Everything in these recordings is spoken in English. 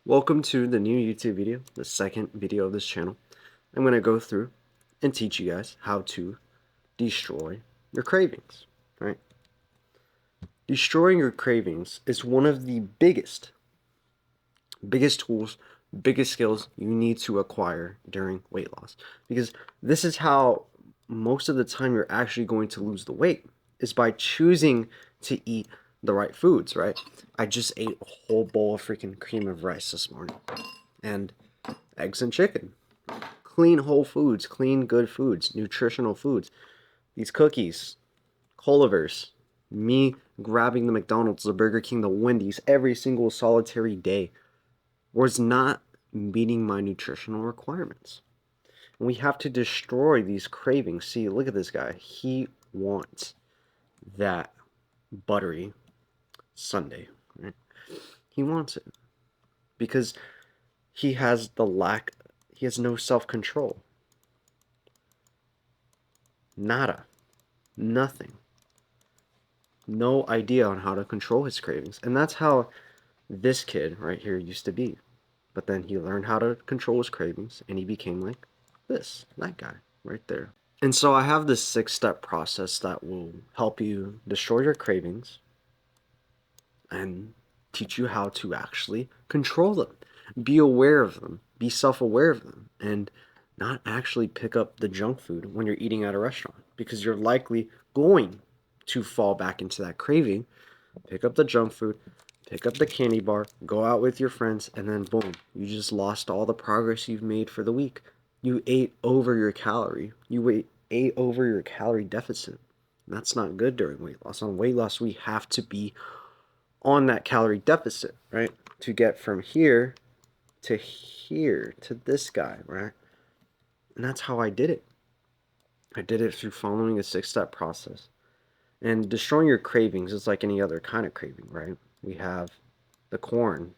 Welcome to the new YouTube video, the second video of this channel. I'm going to go through and teach you guys how to destroy your cravings, right? Destroying your cravings is one of the biggest tools, biggest skills you need to acquire during weight loss. Because this is how most of the time you're actually going to lose the weight, is by choosing to eat the right foods, right? I just ate a whole bowl of freaking cream of rice this morning and eggs and chicken. Clean whole foods, clean good foods, nutritional foods. These cookies, Culver's, me grabbing the McDonald's, the Burger King, the Wendy's every single solitary day was not meeting my nutritional requirements. And we have to destroy these cravings. See, look at this guy. He wants that buttery sundae, right? He wants it because he has no self-control. Nada. Nothing. No idea on how to control his cravings. And that's how this kid right here used to be. But then he learned how to control his cravings and he became like that guy right there. And so I have this 6-step process that will help you destroy your cravings and teach you how to actually control them. Be aware of them. Be self-aware of them. And not actually pick up the junk food when you're eating at a restaurant, because you're likely going to fall back into that craving. Pick up the junk food, pick up the candy bar, go out with your friends, and then boom, you just lost all the progress you've made for the week. You ate over your calorie. You ate over your calorie deficit. And that's not good during weight loss. On weight loss, we have to be on that calorie deficit, right? To get from here to this guy, right? And that's how I did it. I did it through following a 6-step process. And destroying your cravings is like any other kind of craving, right? We have the corn,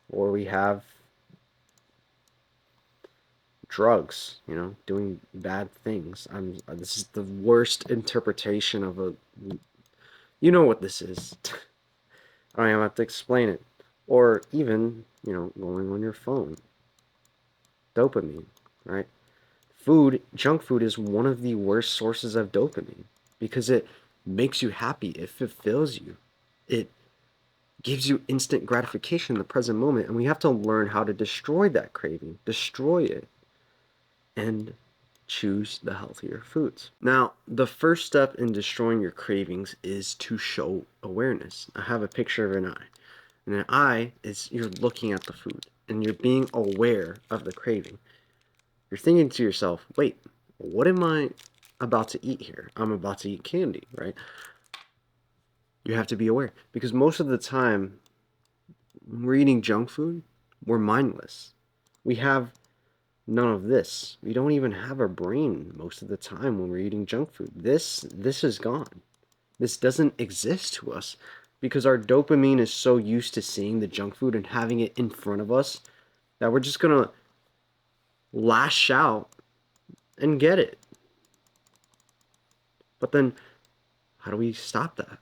or we have drugs, doing bad things. This is the worst interpretation of a, you know what this is. I don't even have to explain it. Or even, going on your phone. Dopamine, right? Junk food is one of the worst sources of dopamine because it makes you happy. It fulfills you. It gives you instant gratification in the present moment. And we have to learn how to destroy that craving, destroy it, and choose the healthier foods. Now, the first step in destroying your cravings is to show awareness. I have a picture of an eye. And an eye is you're looking at the food and you're being aware of the craving. You're thinking to yourself, wait, what am I about to eat here? I'm about to eat candy, right? You have to be aware because most of the time when we're eating junk food, we're mindless. We have none of this. We don't even have a brain most of the time when we're eating junk food. This is gone. This doesn't exist to us because our dopamine is so used to seeing the junk food and having it in front of us that we're just going to lash out and get it. But then how do we stop that?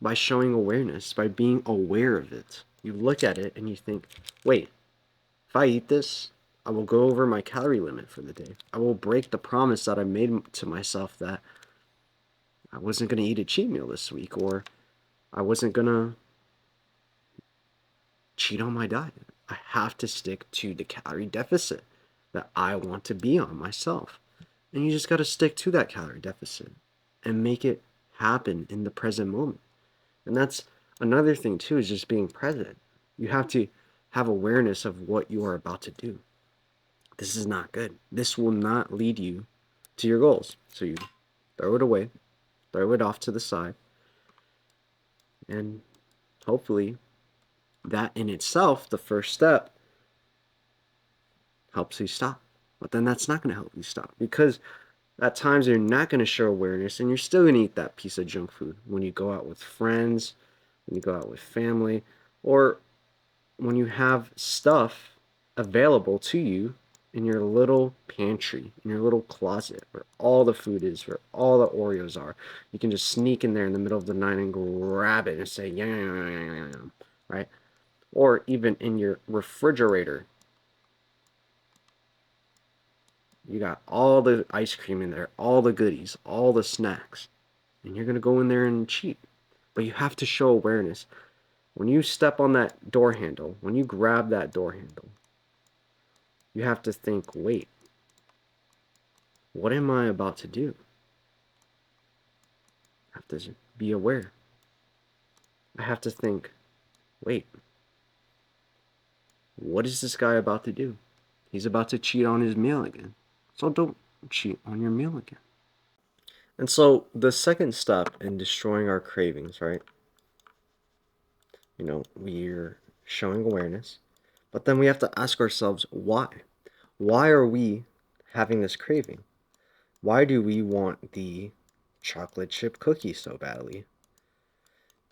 By showing awareness, by being aware of it. You look at it and you think, wait, if I eat this, I will go over my calorie limit for the day. I will break the promise that I made to myself that I wasn't going to eat a cheat meal this week, or I wasn't going to cheat on my diet. I have to stick to the calorie deficit that I want to be on myself. And you just got to stick to that calorie deficit and make it happen in the present moment. And that's another thing too, is just being present. You have to have awareness of what you are about to do. This is not good. This will not lead you to your goals. So you throw it away, throw it off to the side, and hopefully that in itself, the first step, helps you stop. But then that's not going to help you stop because at times you're not going to show awareness and you're still going to eat that piece of junk food when you go out with friends, when you go out with family, or when you have stuff available to you in your little pantry, in your little closet, where all the food is, where all the Oreos are. You can just sneak in there in the middle of the night and grab it and say, yum, yum, yum, yum, yum. right? Or even in your refrigerator, you got all the ice cream in there, all the goodies, all the snacks, and you're going to go in there and cheat. But you have to show awareness. When you step on that door handle, when you grab that door handle, you have to think, wait, what am I about to do? I have to be aware. I have to think, wait, what is this guy about to do? He's about to cheat on his meal again. So don't cheat on your meal again. And so the second step in destroying our cravings, right? We're showing awareness, but then we have to ask ourselves why? Why are we having this craving? Why do we want the chocolate chip cookie so badly?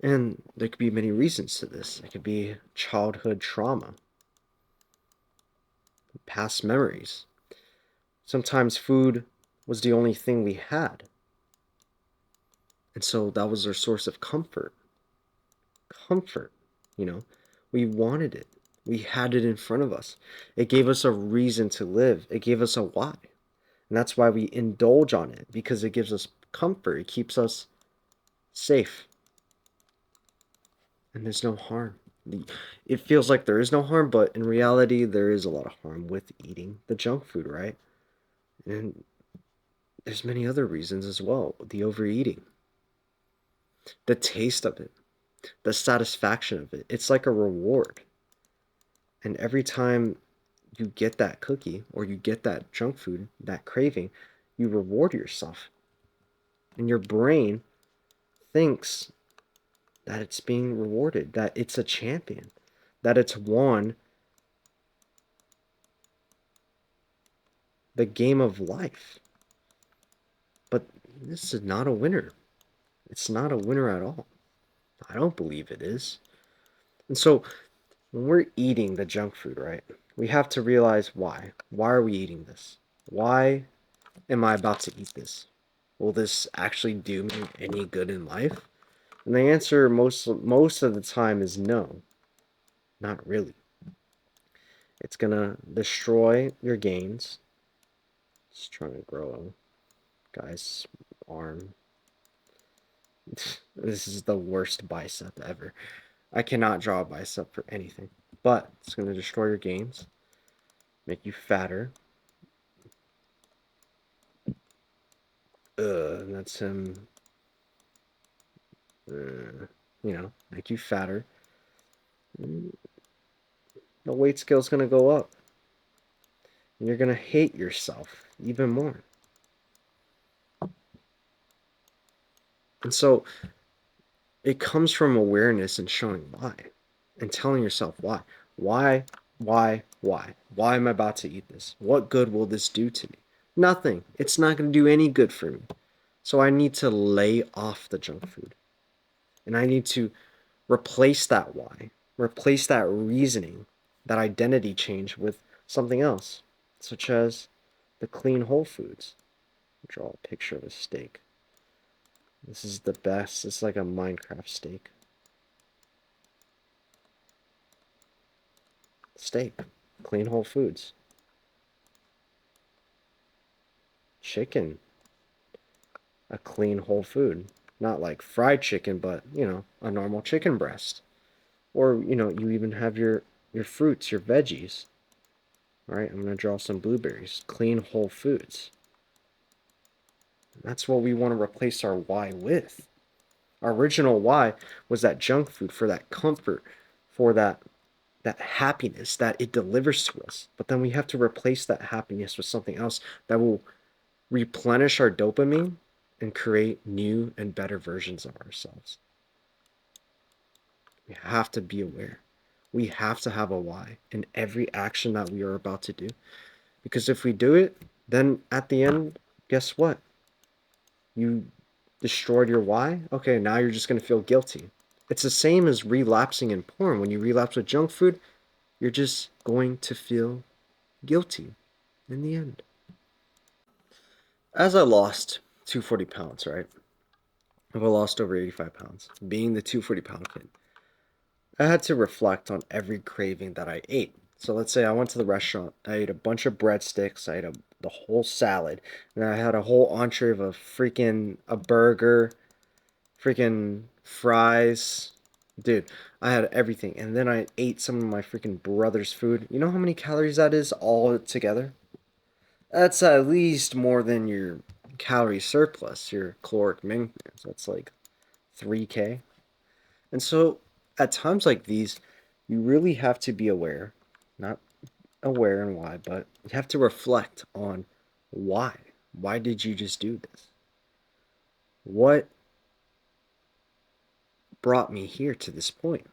And there could be many reasons to this. It could be childhood trauma, past memories. Sometimes food was the only thing we had. And so that was our source of comfort. Comfort, you know. We wanted it. We had it in front of us. It gave us a reason to live. It gave us a why. And that's why we indulge on it, because it gives us comfort. It keeps us safe. And there's no harm. It feels like there is no harm, but in reality, there is a lot of harm with eating the junk food, right? And there's many other reasons as well. The overeating, the taste of it, the satisfaction of it. It's like a reward. And every time you get that cookie or you get that junk food, that craving, you reward yourself. And your brain thinks that it's being rewarded, that it's a champion, that it's won the game of life. But this is not a winner. It's not a winner at all. I don't believe it is. And so when we're eating the junk food, right, we have to realize why. Why are we eating this? Why am I about to eat this? Will this actually do me any good in life? And the answer most of the time is no, not really. It's gonna destroy your gains. Just trying to grow a guy's arm. This is the worst bicep ever. I cannot draw a bicep for anything. But it's gonna destroy your gains, make you fatter. And that's him. Make you fatter. The weight scale's gonna go up. And you're gonna hate yourself even more. And so it comes from awareness and showing why. And telling yourself why. Why? Why am I about to eat this? What good will this do to me? Nothing. It's not gonna do any good for me. So I need to lay off the junk food. And I need to replace that why. Replace that reasoning, that identity change with something else, such as the clean whole foods. Draw a picture of a steak. This is the best. It's like a Minecraft steak. Steak. Clean whole foods. Chicken. A clean whole food. Not like fried chicken, but, a normal chicken breast. Or, you even have your fruits, your veggies. All right, I'm going to draw some blueberries. Clean whole foods. That's what we want to replace our why with. Our original why was that junk food, for that comfort, for that happiness that it delivers to us. But then we have to replace that happiness with something else that will replenish our dopamine and create new and better versions of ourselves. We have to be aware. We have to have a why in every action that we are about to do. Because if we do it, then at the end, guess what? You destroyed your why. Okay, now you're just going to feel guilty. It's the same as relapsing in porn. When you relapse with junk food, you're just going to feel guilty in the end. As I lost 240 pounds, right? I've lost over 85 pounds, being the 240-pound kid. I had to reflect on every craving that I ate. So let's say I went to the restaurant, I ate a bunch of breadsticks, I ate the whole salad, and I had a whole entree of a burger, freaking fries. Dude, I had everything. And then I ate some of my freaking brother's food. You know how many calories that is all together? That's at least more than your calorie surplus, your caloric maintenance. That's like 3K. And so at times like these, you really have to be aware, not aware and why, but you have to reflect on why. Why did you just do this? What brought me here to this point?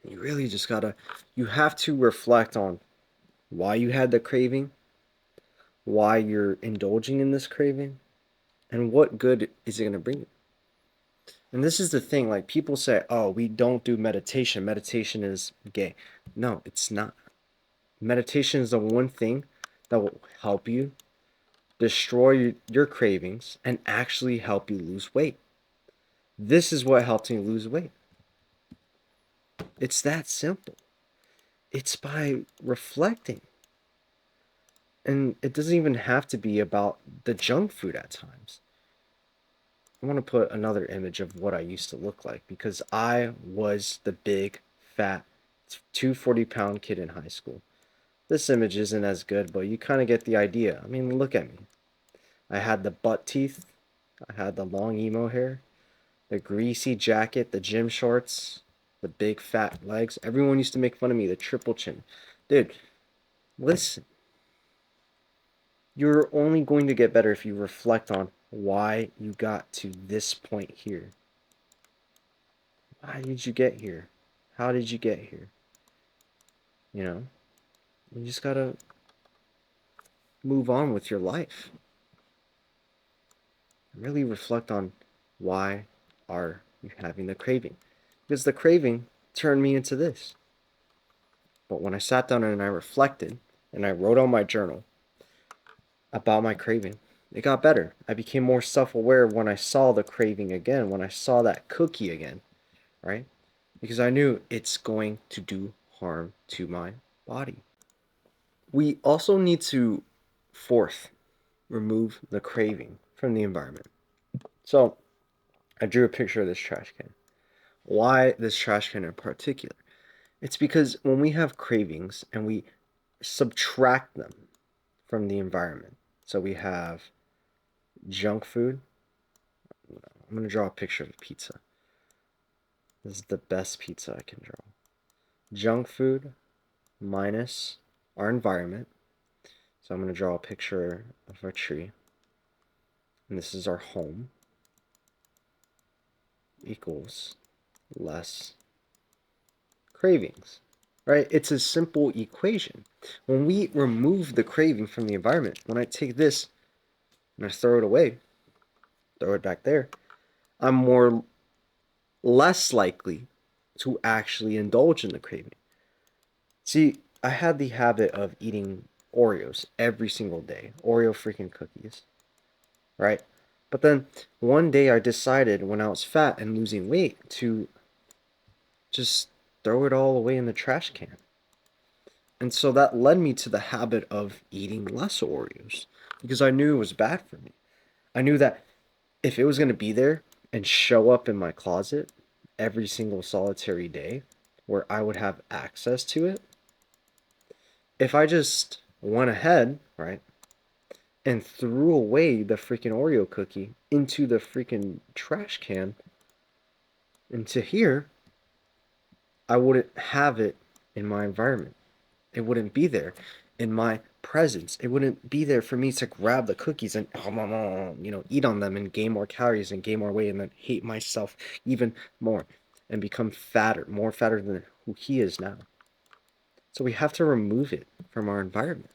You really just gotta, you have to reflect on why you had the craving, why you're indulging in this craving, and what good is it gonna bring you? And this is the thing, like people say, oh, we don't do meditation. Meditation is gay. No, it's not. Meditation is the one thing that will help you destroy your cravings and actually help you lose weight. This is what helped me lose weight. It's that simple. It's by reflecting. And it doesn't even have to be about the junk food at times. I want to put another image of what I used to look like because I was the big, fat, 240-pound kid in high school. This image isn't as good, but you kind of get the idea. I mean, look at me. I had the butt teeth, I had the long emo hair, the greasy jacket, the gym shorts, the big fat legs. Everyone used to make fun of me, the triple chin. Dude, listen. You're only going to get better if you reflect on why you got to this point here. Why did you get here? How did you get here? You know, you just gotta move on with your life. Really reflect on why are you having the craving? Because the craving turned me into this. But when I sat down and I reflected and I wrote on my journal about my craving, it got better. I became more self-aware when I saw the craving again, when I saw that cookie again, right? Because I knew it's going to do harm to my body. We also need to, fourth, remove the craving from the environment. So I drew a picture of this trash can. Why this trash can in particular? It's because when we have cravings and we subtract them from the environment, so we have junk food. I'm going to draw a picture of a pizza. This is the best pizza I can draw. Junk food minus our environment. So I'm going to draw a picture of a tree. And this is our home equals less cravings, right? It's a simple equation. When we remove the craving from the environment, when I take this and I throw it away, throw it back there, I'm more less likely to actually indulge in the craving. See, I had the habit of eating Oreos every single day, Oreo freaking cookies, right? But then one day I decided when I was fat and losing weight to just throw it all away in the trash can. And so that led me to the habit of eating less Oreos because I knew it was bad for me. I knew that if it was going to be there and show up in my closet every single solitary day where I would have access to it, if I just went ahead, right, and threw away the freaking Oreo cookie into the freaking trash can into here, I wouldn't have it in my environment. It wouldn't be there in my presence. It wouldn't be there for me to grab the cookies and eat on them and gain more calories and gain more weight and then hate myself even more and become fatter, more fatter than who he is now. So we have to remove it from our environment.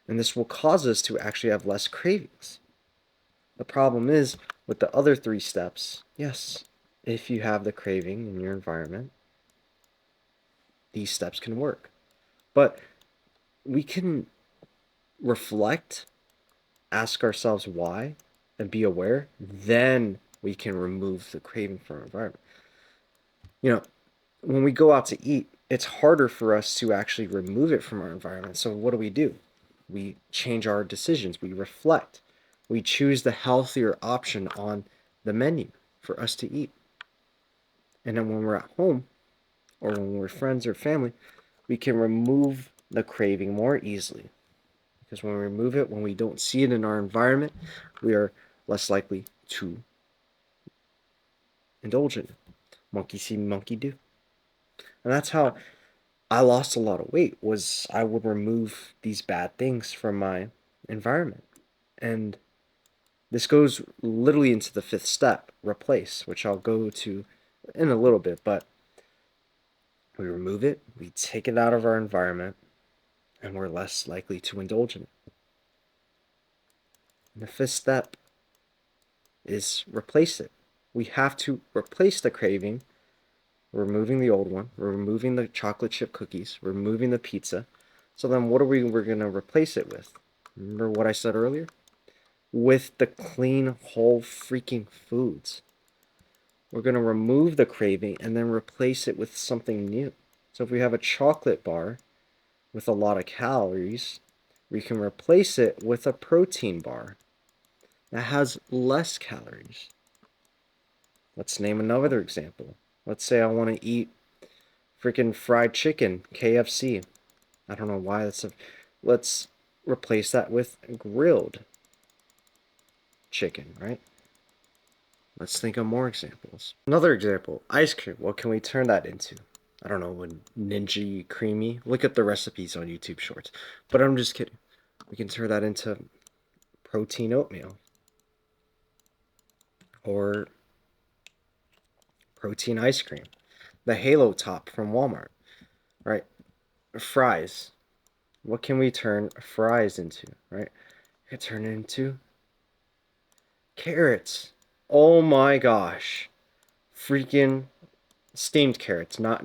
And this will cause us to actually have less cravings. The problem is with the other three steps, yes, if you have the craving in your environment, these steps can work. But we can reflect, ask ourselves why, and be aware, then we can remove the craving from our environment. You know, when we go out to eat, it's harder for us to actually remove it from our environment. So what do? We change our decisions, we reflect, we choose the healthier option on the menu for us to eat. And then when we're at home or when we're with friends or family, we can remove the craving more easily. Because when we remove it, when we don't see it in our environment, we are less likely to indulge in it. Monkey see, monkey do. And that's how I lost a lot of weight, was I would remove these bad things from my environment. And this goes literally into the fifth step, replace, which I'll go to in a little bit, but we remove it, we take it out of our environment, and we're less likely to indulge in it. And the fifth step is replace it. We have to replace the craving, removing the old one, removing the chocolate chip cookies, removing the pizza. So then what are we're going to replace it with? Remember what I said earlier? With the clean, whole freaking foods. We're going to remove the craving and then replace it with something new. So if we have a chocolate bar with a lot of calories, we can replace it with a protein bar that has less calories. Let's name another example. Let's say I want to eat freaking fried chicken, KFC. I don't know why that's a... Let's replace that with grilled chicken, right? Let's think of more examples. Another example, ice cream. What can we turn that into? I don't know, Ninja creamy. Look at the recipes on YouTube Shorts. But I'm just kidding. We can turn that into protein oatmeal or protein ice cream. The Halo Top from Walmart, right? Fries. What can we turn fries into, right? We can turn it into carrots. Oh my gosh. Freaking steamed carrots, not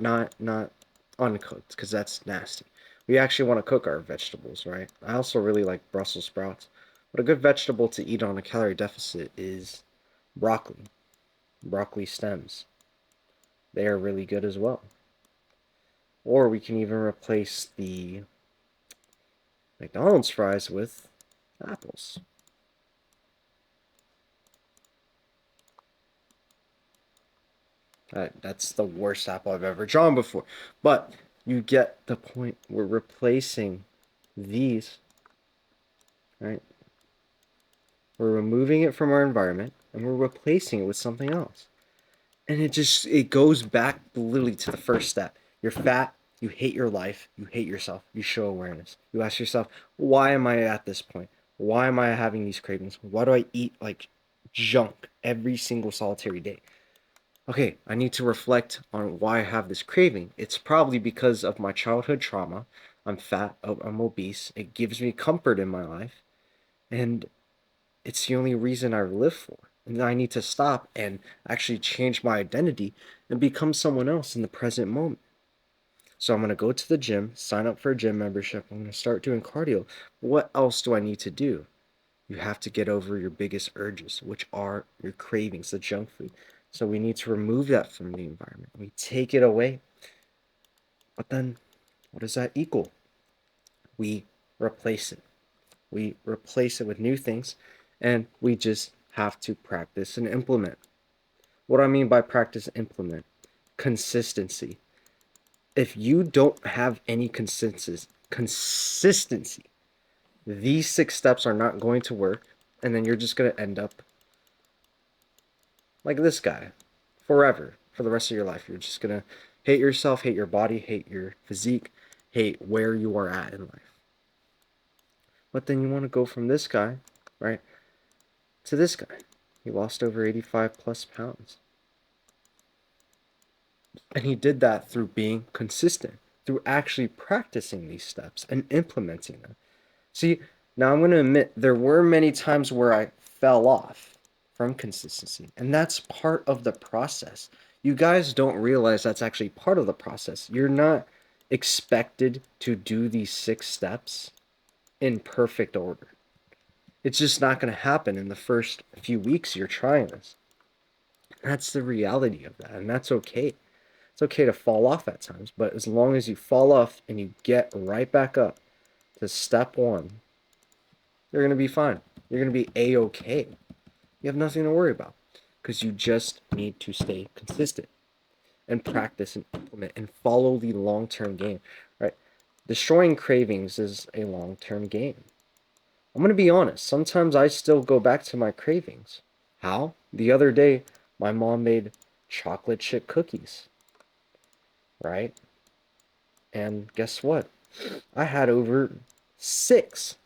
uncooked, because that's nasty. We actually want to cook our vegetables, right? I also really like Brussels sprouts. But a good vegetable to eat on a calorie deficit is broccoli. Broccoli stems. They are really good as well. Or we can even replace the McDonald's fries with apples. That's the worst apple I've ever drawn before. But you get the point. We're replacing these, right? We're removing it from our environment and we're replacing it with something else. And it goes back literally to the first step. You're fat, you hate your life, you hate yourself, you show awareness. You ask yourself, why am I at this point? Why am I having these cravings? Why do I eat like junk every single solitary day? Okay, I need to reflect on why I have this craving. It's probably because of my childhood trauma. I'm fat, I'm obese. It gives me comfort in my life. And it's the only reason I live for. And I need to stop and actually change my identity and become someone else in the present moment. So I'm going to go to the gym, sign up for a gym membership. I'm going to start doing cardio. What else do I need to do? You have to get over your biggest urges, which are your cravings, the junk food. So we need to remove that from the environment. We take it away. But then what does that equal? We replace it. We replace it with new things, and we just have to practice and implement. What do I mean by practice and implement? Consistency. If you don't have any consistency, these 6 steps are not going to work, and then you're just going to end up like this guy forever, for the rest of your life. You're just going to hate yourself, hate your body, hate your physique, hate where you are at in life. But then you want to go from this guy, right, to this guy. He lost over 85 plus pounds. And he did that through being consistent, through actually practicing these steps and implementing them. See, now I'm going to admit there were many times where I fell off from consistency, and that's part of the process. You guys don't realize that's actually part of the process. You're not expected to do these 6 steps in perfect order. It's just not going to happen in the first few weeks you're trying this. That's the reality of that, and that's okay. It's okay to fall off at times, but as long as you fall off and you get right back up to step one, you're going to be fine. You're going to be A-okay. You have nothing to worry about because you just need to stay consistent and practice and implement and follow the long-term game, right? Destroying cravings is a long-term game. I'm going to be honest. Sometimes I still go back to my cravings. How? The other day, my mom made chocolate chip cookies, right? And guess what? I had over six,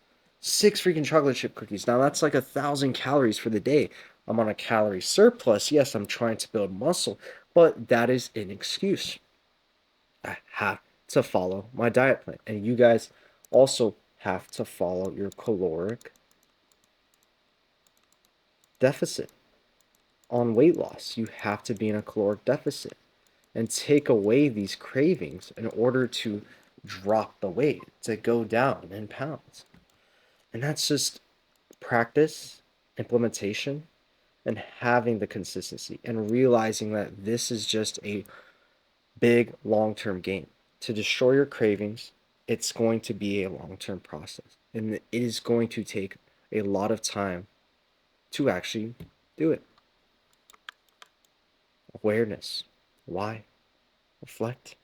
six freaking chocolate chip cookies. Now that's like 1,000 calories for the day. I'm on a calorie surplus. Yes, I'm trying to build muscle, but that is an excuse. I have to follow my diet plan. And you guys also have to follow your caloric deficit. On weight loss, you have to be in a caloric deficit and take away these cravings in order to drop the weight, to go down in pounds. And that's just practice, implementation, and having the consistency and realizing that this is just a big long-term game. To destroy your cravings, it's going to be a long-term process. And it is going to take a lot of time to actually do it. Awareness. Why? Reflect.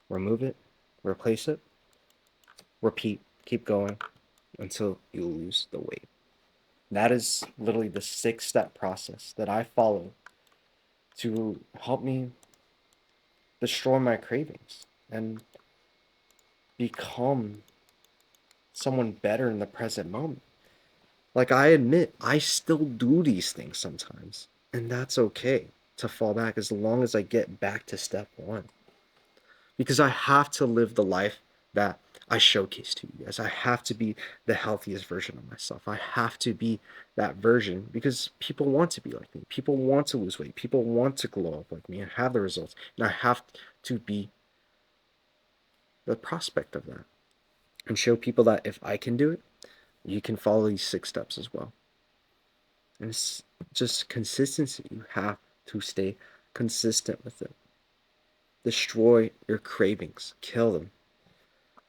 Remove it. Replace it. Repeat. Keep going until you lose the weight. That is literally the 6-step process that I follow to help me destroy my cravings and become someone better in the present moment. Like, I admit, I still do these things sometimes, and that's okay to fall back as long as I get back to step one. Because I have to live the life that I showcase to you guys. I have to be the healthiest version of myself. I have to be that version because people want to be like me. People want to lose weight. People want to glow up like me and have the results. And I have to be the prospect of that and show people that if I can do it, you can follow these 6 steps as well. And it's just consistency. You have to stay consistent with it. Destroy your cravings. Kill them.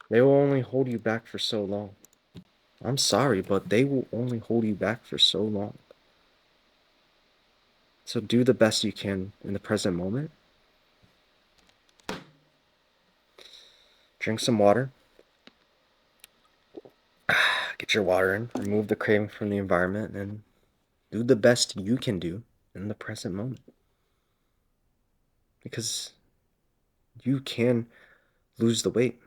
They will only hold you back for so long. I'm sorry, but they will only hold you back for so long. So do the best you can in the present moment. Drink some water. Get your water in. Remove the craving from the environment and do the best you can do in the present moment. Because you can lose the weight.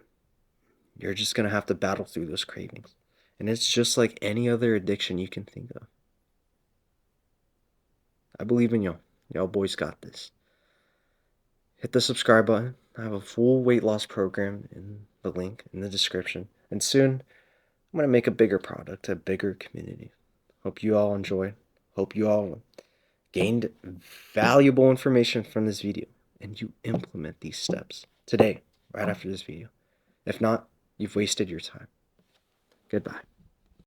You're just going to have to battle through those cravings. And it's just like any other addiction you can think of. I believe in y'all. Y'all boys got this. Hit the subscribe button. I have a full weight loss program in the link in the description. And soon, I'm going to make a bigger product, a bigger community. Hope you all enjoy. Hope you all gained valuable information from this video and you implement these steps today, right after this video. If not, you've wasted your time. Goodbye.